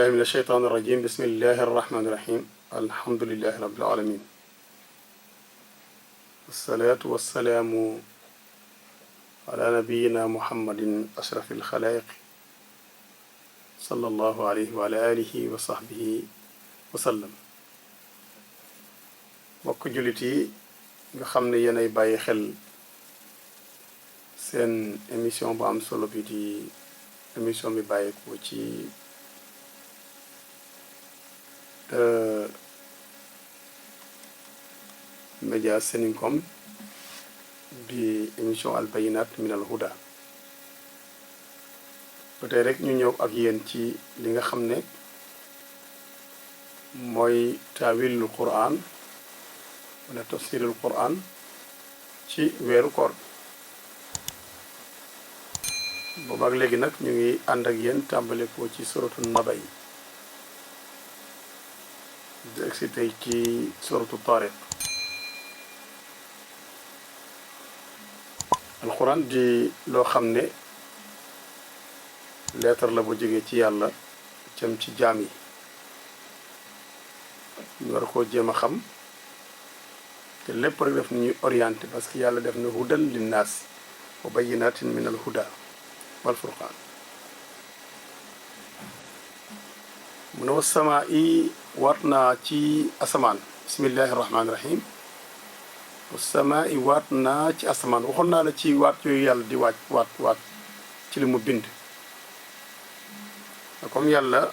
بالله من الشيطان الرجيم بسم الله الرحمن الرحيم الحمد لله رب العالمين والصلاة والسلام على نبينا محمد أشرف الخلائق صلى الله عليه وعلى آله وصحبه وسلم mbokk jullit yi nga xam ne yéenay bàyyi xel seen émission bu am solo bi di émission bi bàyyeekoo ci média Seninkom di émission al bayinat min al huda ba tey rek ñu ñëw ak yéen ci li nga xam ne mooy taawilul Qur'an wala tafsirul Qur'an ci weeru koor boobaak léegi nag ñu ngi ànd ak yéen tàmbale ko ci suratu naba yi di egsi tey ci suratu Taariq alquran di loo xam ne leetar la bu jógee ci yàlla jëm ci jaam yi ñu war koo jéem a xam te lépp rek def ni ñuy orienté parce que yàlla def na hudan linnaas wa bayyinatin min al huda wal furqaan mu ne wasamaa yi waat naa ci asamaan bismillahi rahmaani rahim wasamaa yi waat naa ci asamaan waxoon naa la ci waat yooyu yàlla di waat ci li mu bind comme yàlla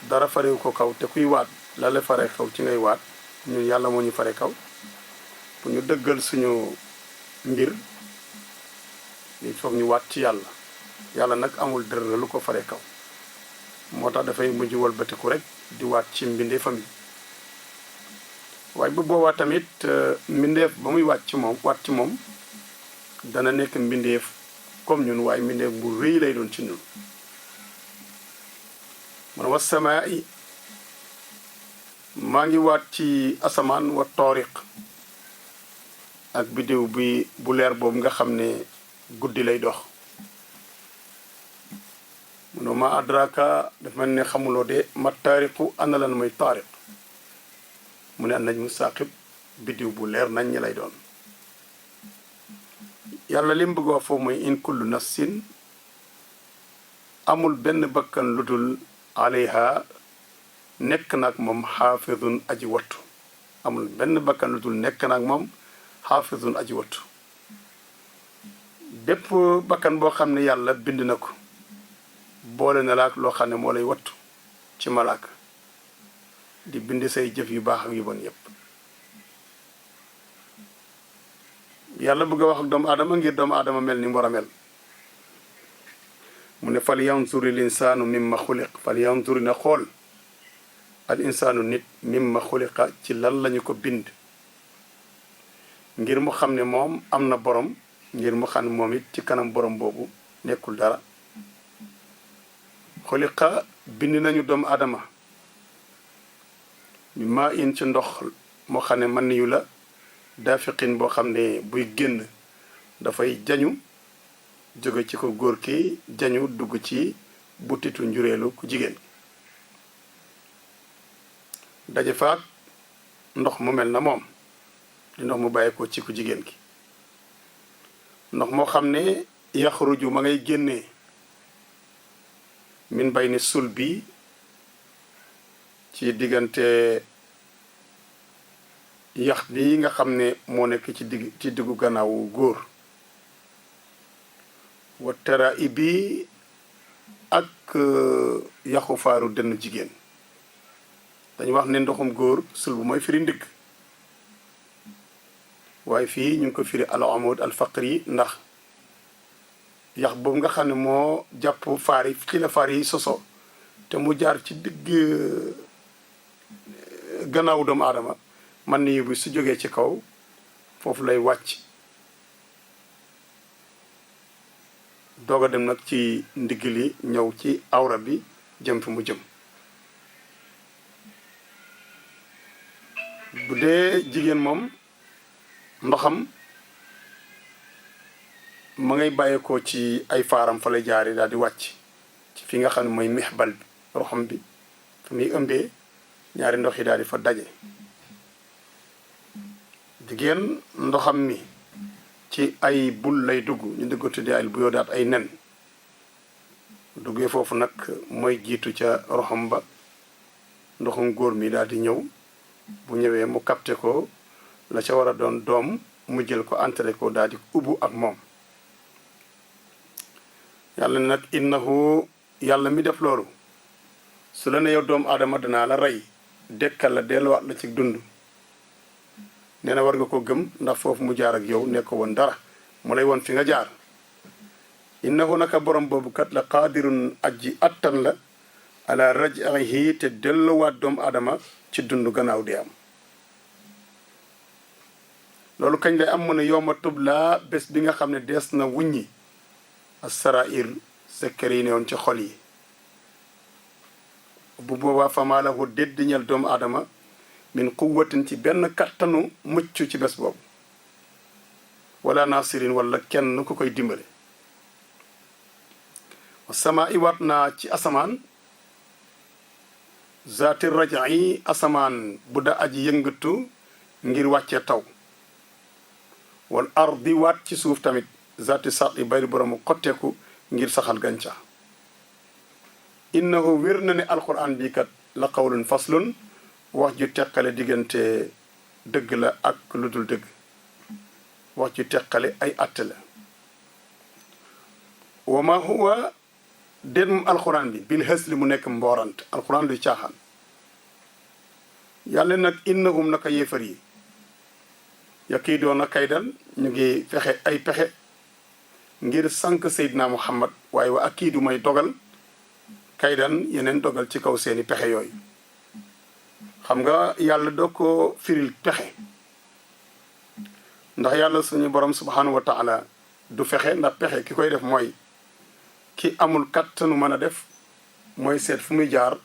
dara farewu ko kaw te kuy waat la la fare kaw ci ngay waat ñun yàlla moo ñu fare kaw pour ñu dëggal suñu mbir il faut ñu waat ci yàlla yàlla nag amul dara lu ko fare kaw moo tax dafay mujj walbatiku rek di waat ci mbindeef famille waaye bu boobaa tamit mbindeef ba muy waat ci moom dana nekk mbindeef comme ñun waaye mbindeef bu rëy lay doon ci ñun man wa samaa yi maa ngi waat ci asamaan wa tooriq ak biddiw bi bu leer boobu nga xam ne guddi lay dox mu ne ma adraka dafa mel ne xamuloo de ma taariqu ana lan mooy taariq mu ne an najmu saaqib biddiw bu leer nañ ñi lay doon yàlla li mu bëgg wax foofu mooy in kullu nafsin amul benn bakkan lu dul alayha nekk naag moom xaafidun aji wattu amul benn bakkan lu dul nekk naag moom xaafidun aji wattu bépp bakkan boo xam ne yàlla bind na ko boole na laak loo xam ne moo lay wattu ci malaaka di bind say jëf yu baax ak yu bon yépp yàlla bëgg a wax ak doomu aadama ngir doomu aadama mel ni mu war a mel mu ne fal yanzuri l insaanu mimma xuliq fal yanzuri na xool al insaanu nit mimma xuliqa ci lan lañu ko bind ngir mu xam ne moom am na borom ngir mu xam ne moom it ci kanam borom boobu nekkul dara xuliqa bind nañu doomu aadama mi maa in ci ndox moo xam ne man yu la daafiqin boo xam ne buy génn dafay jañu jóge ci ko góor ki jañu dugg ci butitu njureelu ku jigéen daje faak ndox mu mel na moom di ndox mu bàyyi ko ci ku jigéen ki ndox moo xam ne yaxruju ma ngay génnee min bay ni sul bi ci diggante yax bi nga xam ne moo nekk ci diggu gannaawu góor wa tara ibi ak yaxu faaru dënn jigéen dañu wax ne ndoxum góor sul bu mooy firi ndigg waaye fii ñu ngi ko firi al amud al faqri ndax yax boobu nga xam ne moo jàpp faar yi ci la faar yi soso te mu jaar ci digg gannaawu doomu aadama man ni bu su jógee ci kaw foofu lay wàcc doog a dem nag ci ndigg li ñëw ci awra bi jëm fi mu jëm bu dee jigéen moom ndoxam ma ngay bàyyeekoo ci ay faaram fa lay jaari daal di wàcc ci fi nga xam ne mooy mixbal bi roxam bi fu muy ëmbee ñaari ndox yi daal di fa daje. jigéen ndoxam mi ci ay bul lay dugg ñu di ko tuddee ay bu yoo daat ay nen duggee foofu nag mooy jiitu ca roxam ba ndoxum góor mi daal di ñëw bu ñëwee mu capté ko la ca war a doon doom mu jël ko entré ko daal di ubbu ak moom. yàlla nag innahu yàlla mi def loolu su la ne yow doomu aadama danaa la rey dekkal la delluwaat la ci dund nee na war nga ko gëm ndax foofu mu jaar ak yow nekk woon dara mu lay woon fi nga jaar. innahu naka borom boobu kat la qaadirun aji attan la ala raj'ihi te delluwaat doomu aadama ci dund gannaaw di am. loolu kañ lay am mu ne yawma tubla bés bi nga xam ne dees na wuññi as-sarair secret yi ne woon ci xol yi. bu boobaa famaa lahu déddiñal doomu aadama min quwwatin ci benn kattanu mucc ci bés boobu wala nasirin wala kenn ku koy dimbale. sama iwaat naa ci asamaan zaati raja'i asamaan bu da aji yëngatu ngir wàccee taw wal ardi waat ci suuf tamit zaati saqi bari boromu xotteeku ngir saxal gàncax. innahu wér na ne alquran bii kat la qawlun faslun wax ju teqale diggante dëgg la ak lu dul dëgg wax ju teqale ay atte la. wa ma huwa déet moom alquran bi bil hës li mu nekk mboorant alquran luy caaxaan. yàlla nag innahum naka yéefar yi yakiidoona kaydan ñu ngi fexe ay pexe ngir sànq Seydina Muhammad waaye wa akiidu may dogal kaydan yeneen dogal ci kaw seeni pexe yooyu. xam nga yàlla doo ko firil pexe ndax yàlla suñu borom subhanahu wa taala du fexe ndax pexe ki koy def mooy ki amul kattanu mën a def mooy seet fu muy jaar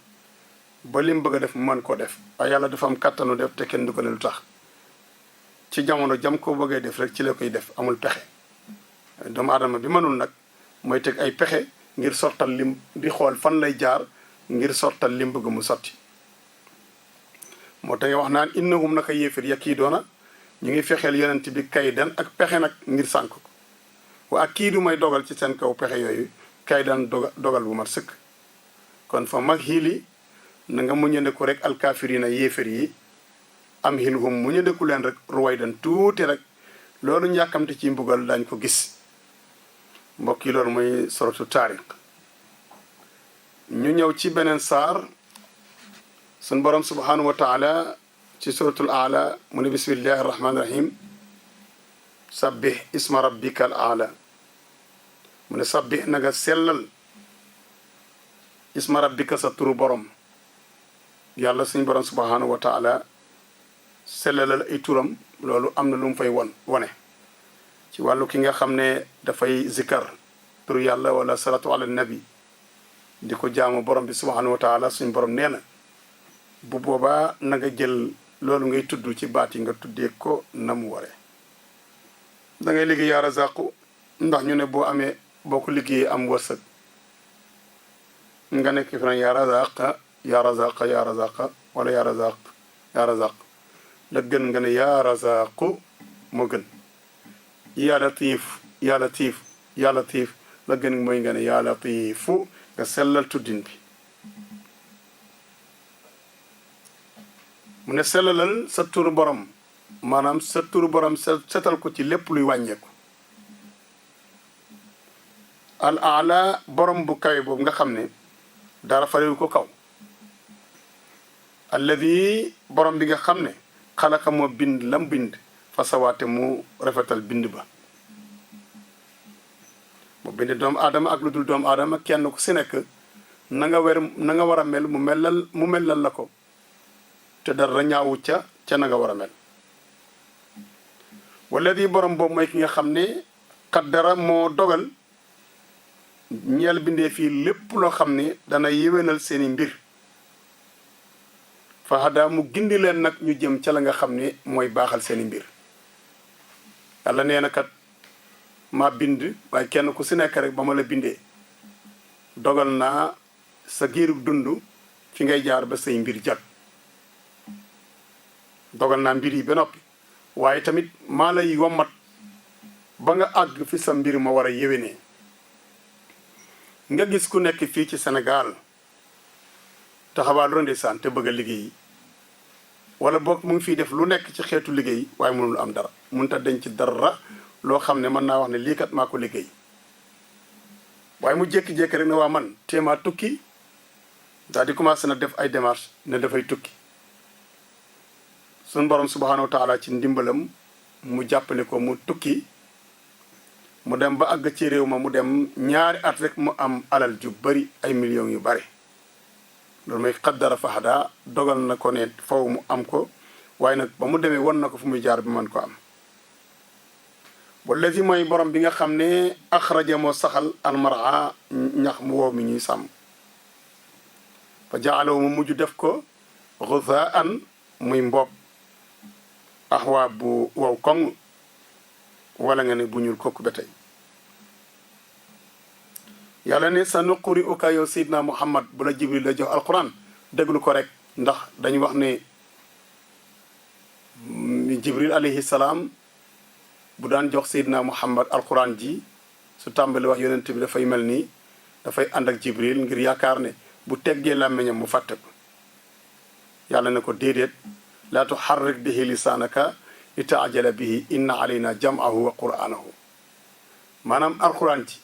ba lim bëgg a def mu mën koo def waaye yàlla dafa am kattanu def te kenn du ko ne lu tax ci jamono jam ko bëggee def rek ci la koy def amul pexe. doomu aadama bi mënul nag mooy teg ay pexe ngir sottal lim di xool fan lay jaar ngir sottal lim bëgg mu sotti. moo tax wax naan innahum naka yéefir yakiidoona ñu ngi fexeel yonent bi kaydan ak pexe nag ngir sànk ko wa akiidu may dogal ci seen kaw pexe yooyu kaydan dogal bu mat sëkk. kon fa mag xiili na nga muñandeku rek alkaafirina yéefir yi am xilhum muñandeku leen rek ruwaydan tuuti rek loolu njàkkamte ci mbugal dañ ko gis. mbokk yi loolu mooy suratu taariq. ñu ñëw ci beneen saar sun borom subhanahu wa taala ci suratul aala mu ne bismillahi arrahmani rahim sabbih isma rabbika al aala mu ne sabbih na nga sellal isma rabbika sa turu borom yàlla suñu borom subhanahu wa taala sellalal ay turam loolu am na lu mu fay wone ci wàllu ki nga xam ne dafay zikkar turu yàlla wala salatu ala nabi di ko jaamu borom bi subhanahu wa taala suñu borom nee na bu boobaa na nga jël loolu ngay tudd ci baat yi nga tuddee ko na mu waree. da ngay liggéey yaa razaqu ndax ñu ne boo amee boo ko liggéeyee am wërsëg nga nekk fi nag yaa razaqa yaa razaqa yaa razaqa wala yaa razaq yaa razaq la gën nga ne yaa razaqu moo gën. yaa latif yaa latif yaa latif la gën mooy nga ne yaa latifu nga sellal tuddin bi. mu ne sellalal sa turu borom maanaam sa turu borom setal ko ci lépp luy wàññeeku. al aala borom bu kawe boobu nga xam ne dara farewu ko kaw. alladi borom bi nga xam ne xalaqa moo bind lam bind fa sawaate mu rafetal bind ba. mu bind doomu aadama ak lu dul doomu aadama kenn ku si nekk na nga war a mel mu mellal la ko te dara ñaawu ca na nga war a mel. wala di borom boobu mooy ki nga xam ne qaddara moo dogal ñeel bindee fii lépp loo xam ne dana yéwénal seeni mbir fa hada mu gindi leen nag ñu jëm ca la nga xam ne mooy baaxal seeni mbir. yàlla nee na kat maa bind waaye kenn ku si nekk rek ba ma la bindee dogal naa sa giirug dund fi ngay jaar ba say mbir jag dogal naa mbir yi ba noppi waaye tamit maa lay wommat ba nga àgg fi sa mbir ma war a yéwénee nga gis ku nekk fii ci Sénégal taxawaal ndeysaan te bëgg a liggéey wala boog mu ngi fiy def lu nekk ci xeetu liggéey waaye mënul am dara mënut a denc ci dara loo xam ne mën naa wax ne lii kat maa ko liggéey waaye mu jékki-jékki rek ne waa man téemaa tukki daal di commencé na def ay démarches ne dafay tukki sun borom subhaanahu wa taala ci ndimbalam mu jàppale ko mu tukki mu dem ba àgg ci réew ma mu dem ñaari at rek mu am alal ju bari ay millions yu bari loolu mooy xaddara fahada dogal na ko ne faw mu am ko waaye nag ba mu demee won na ko fu muy jaar bi man ko am wallazi mooy borom bi nga xam ne axraja moo saxal almara ñax mu wow mi ñuy sàmm fa jaalawu mu mujj def ko xuzaan muy mboob axwaa bu wow koŋ wala nga ne bu ñuul kooku ba tey yàlla ne sa nuquri uka yow Seydina Muhammad bu la Jibril la jox alquran déglu ko rek ndax dañu wax ne Jibril alayhi salaam bu daan jox Seydina Muhammad alquran ji su tàmbali wax yonent bi dafay mel ni dafay ànd ak Jibril ngir yaakaar ne bu teggee làmmiñam mu fàtte ko yàlla ne ko déedéet laa tuharrik bihi lisaanaka li taajala bihi inna alayna jam'ahu wa qur'anahu maanaam alquran ji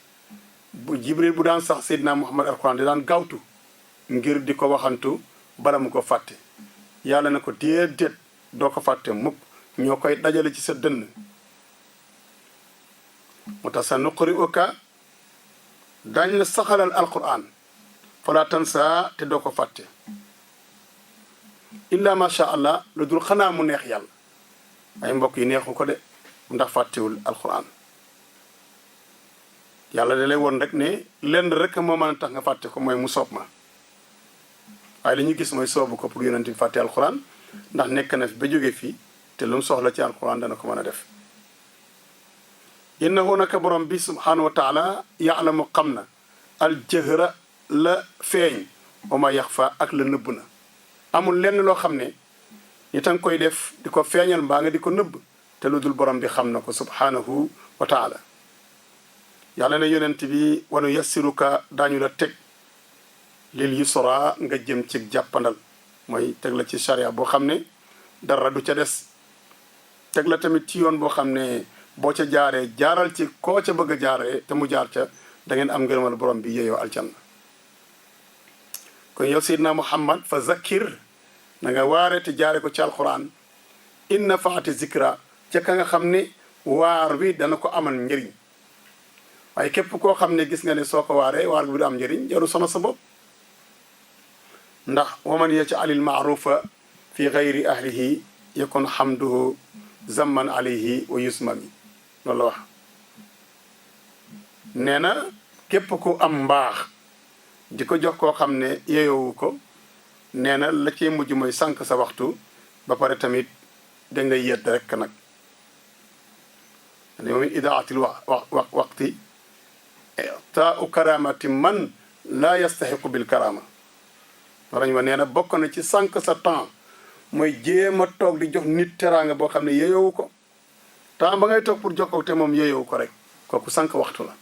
bu Jibril bu daan sax Seydina Muhammad alquran di daan gaawtu ngir di ko waxantu bala mu ko fàtte yàlla ne ko déedéet doo ko fàtte mukk ñoo koy dajale ci sa dënn moo tax sa nuquri uka dañ la saxalal alquran fala tansa te doo ko fàtte illa macha allah lu dul xanaa mu neex yàlla ay mbokk yi neexu ko de ndax fàttewul alquran yàlla da lay woon rek ne lenn rek moo mën a tax nga fàtte ko mooy mu soob ma waaye li ñu gis mooy soobu ko pour yonent bi fàtte alquran ndax nekk na fi ba jóge fii te lu mu soxla ci alquran dana ko mën a def innahu naka borom bi subhanahu wa taala yaalamu xam na aljëhra la feeñ wa ma yaxfa ak la nëbb na amul lenn loo xam ne nit a nga koy def di ko feeñal mbaa nga di ko nëbb te lu dul borom bi xam na ko subhanahu wa taala yàlla ne yonent bi wanu yassiruka daañu la teg lil yusra nga jëm ci jàppandal mooy teg la ci charia boo xam ne dara du ca des teg la tamit ci yoon boo xam ne boo ca jaaree jaaral ci koo ca bëgg a jaaree te mu jaar ca da ngeen am ngërëmal borom bi yeeyoo aljanna kon yow Seydina Muhammad fa zakkir na nga waare te jaare ko ci alquran inna faati zikra ca ka nga xam ne waar wi dana ko amal njëriñ waaye képp koo xam ne gis nga ne soo ko waaree waar bi du am njëriñ jaru sono sa bopp ndax waman yaj'al al ma'rufa fi gayri ahlihi yakun hamduhu zamman alayhi wa yusmami loolu la wax nee na képp ku am mbaax di ko jox koo xam ne yeyowu ko nee na la cee mujj mooy sànq sa waxtu ba pare tamit da ngay yedd rek nag ne moom idaatil waqti taa u karamati man laa yastaxiqu bil karama warañ ma nee na bokk na ci sànq sa temps mooy jéem a toog di jox nit teraanga boo xam ne yeyowu ko temps ba ngay toog pour jox ko te moom yeyowu ko rek kooku sànq waxtu la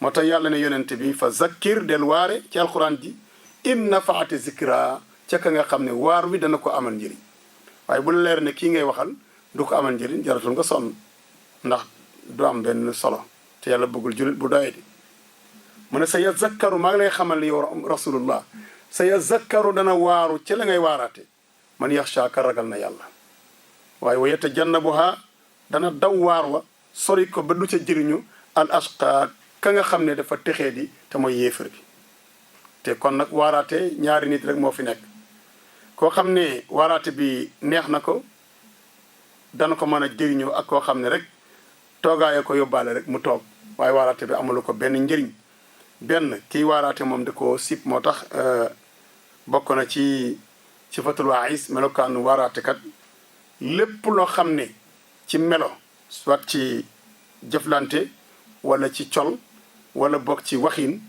moo tax yàlla ne yonent bi fa zakkir del waare ci alquran ji in nafaati zikra ca ka nga xam ne waar wi dana ko amal njëriñ waaye bu la leer ne kii ngay waxal du ko amal njëriñ jaratul nga sonn ndax du am benn solo te yàlla bëggul julit bu doye di mu ne sa yazakkaru maa ngi lay xamal yow rasulullah sa yazakkaru dana waaru ci la ngay waaraate man yaxsha ka ragal na yàlla waaye wa yatajannabuha dana daw waar wa sori ko ba du ca jëriñu al ashqa ka nga xam ne dafa texee di te mooy yéefar bi te kon nag waaraate ñaari nit rek moo fi nekk koo xam ne waaraate bi neex na ko dana ko mën a jëriñoo ak koo xam ne rek toogaayoo ko yóbbaale rek mu toog waaye waaraate bi amulu ko benn njëriñ benn kii waaraate moom da ko sib moo tax bokk na ci sifatul waa'is melokaanu waaraatekat lépp loo xam ne ci melo soit ci jëflante wala ci col wala bokk ci waxin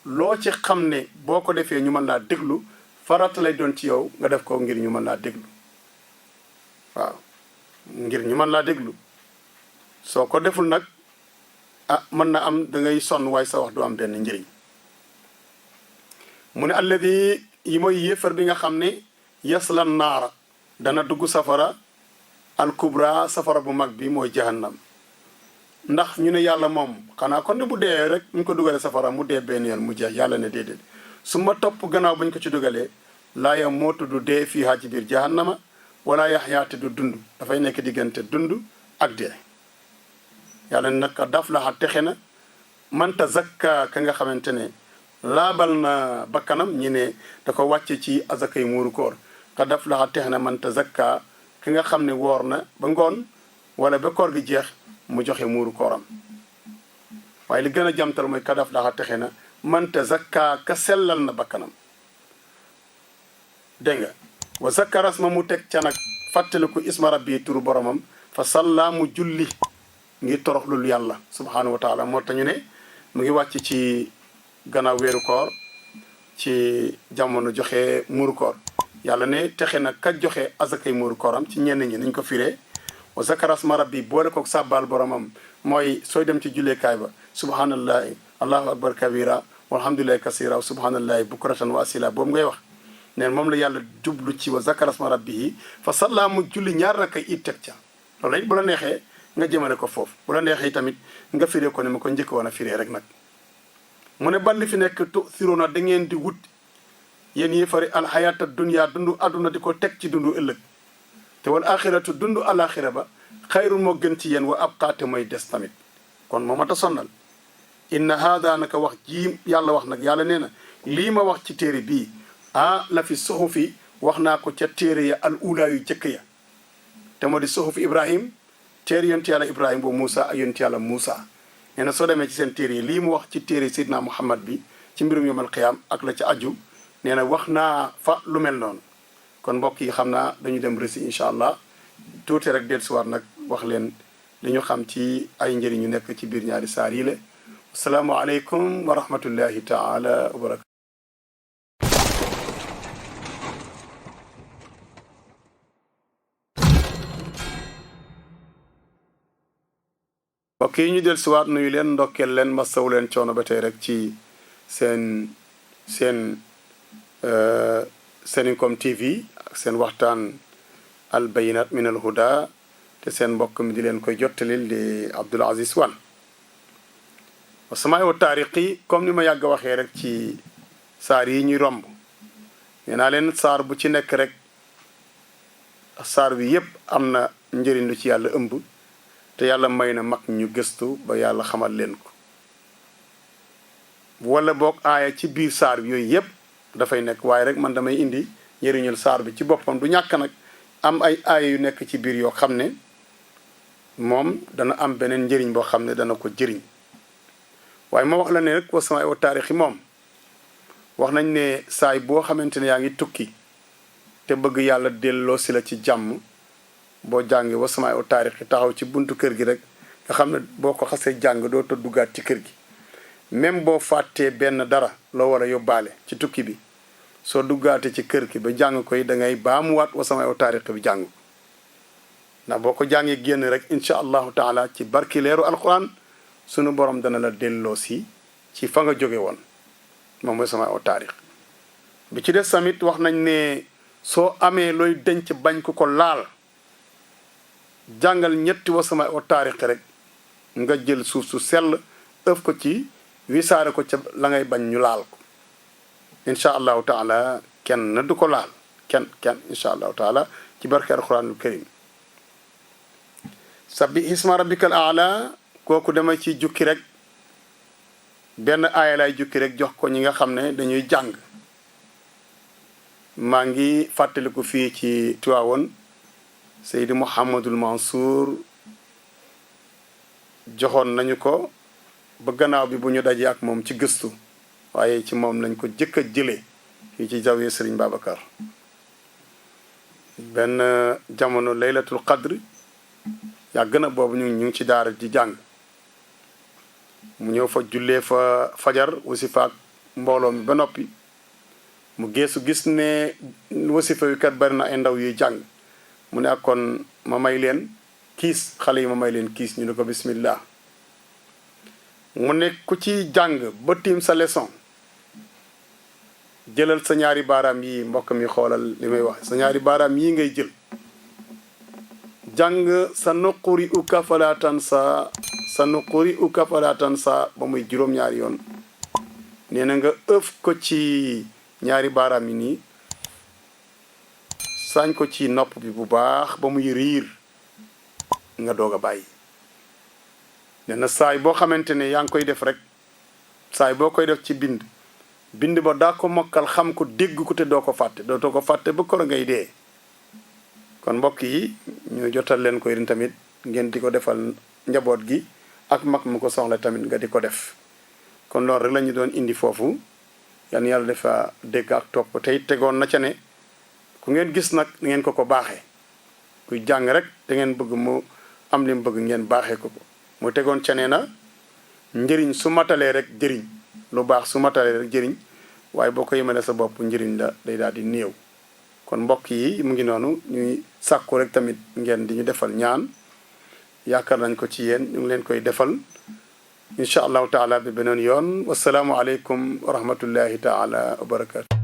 loo ci xam ne boo ko defee ñu mën laa déglu farata lay doon ci yow nga def ko ngir ñu mën laa déglu waaw ngir ñu mën laa déglu soo ko deful nag mën na am da ngay sonn waaye sa wax du am benn njëriñ mu ne alladi yi mooy yéefar bi nga xam ne yasla naara dana dugg safara al kubra safara bu mag bi mooy jahannam ndax ñu ne yàlla moom xanaa kon ne bu dee rek ñu ko dugalee safara mu dee benn yoon mu jeex yàlla ne déedéet su ma topp gannaaw bañ ko ci dugalee laa ya moo tudd dee fii haa ci biir jahannama wala yaxyaate du dund dafay nekk diggante dund ak dee yàlla ne nag daf la texe na man tazakka ka nga xamante ne laabal na bakkanam ñi ne da ko wàcce ci azakay muuru koor ka daf la texe na man tazakka ki nga xam ne woor na ba ngoon wala ba koor gi jeex mu joxe muuru kooram waaye li gën a jamtal mooy ka daf la texe na man tazakka ka sellal na bakkanam dégg nga wa zakkaras ma mu teg ca nag fàttaliku isma rabbi turu boromam fa salla mu julli ngir toroxlul yàlla subhaanahu wa taala moo tax ñu ne mu ngi wàcc ci gannaaw weeru koor ci jamono joxe muuru koor yàlla ne texe na ka joxe azakay muuru kooram ci ñenn ñi nañ ko firee wa zakaras ma rabbi boole kook sàbbaal boromam mooy sooy dem ci julleekaay ba subhaanallahi allahu akbar kabira walhamdulillahi kasira wa subhaanallahi bukratan wa asila boobu ngay wax neen moom la yàlla jublu ci wa zakaras ma rabbi yi fa salla mu julli ñaar rakka it teg ca loolu it bu la neexee nga jëmale ko foofu bu la neexee tamit nga firee ko ne ma ko njëkk woon a firee rek nag mu ne balli fi nekk tu sirona da ngeen di wut yéen yi fari alxayata dunya dundu adduna di ko teg ci dundu ëllëg te wal axiratu dundu alaxira ba xayrun moo gën ci yéen wa abqaate mooy des tamit kon moo ma ta sonnal inna haada naka wax ji yàlla wax nag yàlla nee na lii ma wax ci téere bii la fi suhufi wax naa ko ca téere ya al ula yu jëkk ya te moo di suhufi ibrahim téere yonti yàlla ibrahim boobu Moussa ak yonti yàlla Moussa nee na soo demee ci seen téere yi lii mu wax ci téere Seydina Muhammad bi ci mbirum yomal xiyaam ak la ci aju nee na wax naa fa lu mel noonu kon mbokk yi xam naa dañu dem rësi incha allah tuuti rek dellusiwaat nag wax leen li ñu xam ci ay njëriñ ñu nekk ci biir ñaari saar yi la asalaamaaleykum wa rahmatullahi taala wa barakatu mbokk yi ñu dellusiwaat nuyu leen ndokkeel leen masawu leen coono ba tey rek ci seen Seninkom TV ak seen waxtaan al bayinat min al huda te seen mbokk mi di leen koy jottalil di Abdoul Aziz Wane wa samaay wa taariqi comme ni ma yàgg waxee rek ci saar yi ñuy romb nee naa leen saar bu ci nekk rek saar bi yépp am na njëriñ lu ci yàlla ëmb te yàlla may na mag ñu gëstu ba yàlla xamal leen ko wala boog aaya ci biir saar bi yooyu yépp dafay nekk waaye rek man damay indi njëriñul saar bi ci boppam du ñàkk nag am ay aaya yu nekk ci biir yoo xam ne moom dana am beneen njëriñ boo xam ne dana ko jëriñ waaye ma wax la ne rek wa samaay wa taarixi moom wax nañ ne saay boo xamante ne yaa ngi tukki te bëgg yàlla delloo si la ci jàmm boo jàngi wa samaay wa taarixi taxaw ci buntu kër gi rek nga xam ne boo ko xasee jàng doo ta duggaat ci kër gi même boo fàttee benn dara loo war a yóbbaale ci tukki bi soo duggaate ci kër gi ba jàng koy da ngay baamuwaat wa samaay wa taarixi bi jàng ndax boo ko jàngee génn rek incha allahu taala ci barki leeru alquran sunu borom dana la delloo si ci fa nga jóge woon moom mooy samaay wa taarix bi ci des tamit wax nañ ne soo amee looy denc bañ ko ko laal jàngal ñetti wa samaay wa taarix rek nga jël suuf su sell ëf ko ci wisaare ko ca la ngay bañ ñu laal ko incha allahu taala kenn du ko laal kenn incha allahu taala ci barke alquranul karim sabbi isma rabbikal aala kooku dama ci jukki rek benn aaya lay jukki rek jox ko ñi nga xam ne dañuy jàng maa ngi fàttaliku fii ci Tiwaawoon Seydi Mouhamadul Mansour joxoon nañu ko ba gannaaw bi bu ñu dajee ak moom ci gëstu waaye ci moom lañ ko jëkk a jëlee fii ci jawiya Serigne Babacar benn jamono laylatul qadr yàgg na boobu ñu ngi ci daara di jàng mu ñëw fa jullee fa fajar aussi faak mbooloo mi ba noppi mu geesu gis ne wasifa wi kat bari na ay ndaw yuy jàng mu ne ak kon ma may leen kiis xale yi ma may leen kiis ñu ne ko bismillah mu ne ku ci jàng ba tiim sa leçon jëlal sa ñaari baaraam yi mbokk mi xoolal li may wax sa ñaari baaraam yi ngay jël jàng sa nuquri uka falatan sa nuquri uka falatan sa ba muy juróom-ñaari yoon nee na nga ëf ko ci ñaari baaraam yi nii saañ ko ci nopp bi bu baax ba muy riir nga doog a bàyyi nee na saay boo xamante ne yaa ngi koy def rek saay boo koy def ci bind ba daa ko mokkal xam ko dégg ko te doo ko fàtte dootoo ko fàtte ba kor ngay dee kon mbokk yi ñu jotal leen ko yéen tamit ngeen di ko defal njaboot gi ak mag mu ko soxla tamit nga di ko def kon loolu rek la ñu doon indi foofu yan yàlla defa dégg ak topp tey tegoon na ca ne ku ngeen gis nag ngeen ko baaxee kuy jàng rek da ngeen bëgg mu am li mu bëgg ngeen baaxee ko mu tegoon ca ne na njëriñ su matalee rek jëriñ lu baax su matalee rek jëriñ waaye boo ko yemale sa bopp njëriñ la day daal di néew kon mbokk yi mu ngi noonu ñuy sàkku rek tamit ngeen di ñu defal ñaan yaakaar nañ ko ci yéen ñu ngi leen koy defal incha allahu taala bi beneen yoon wasalaamu aleykum wa rahmatullahi taala wa barakatu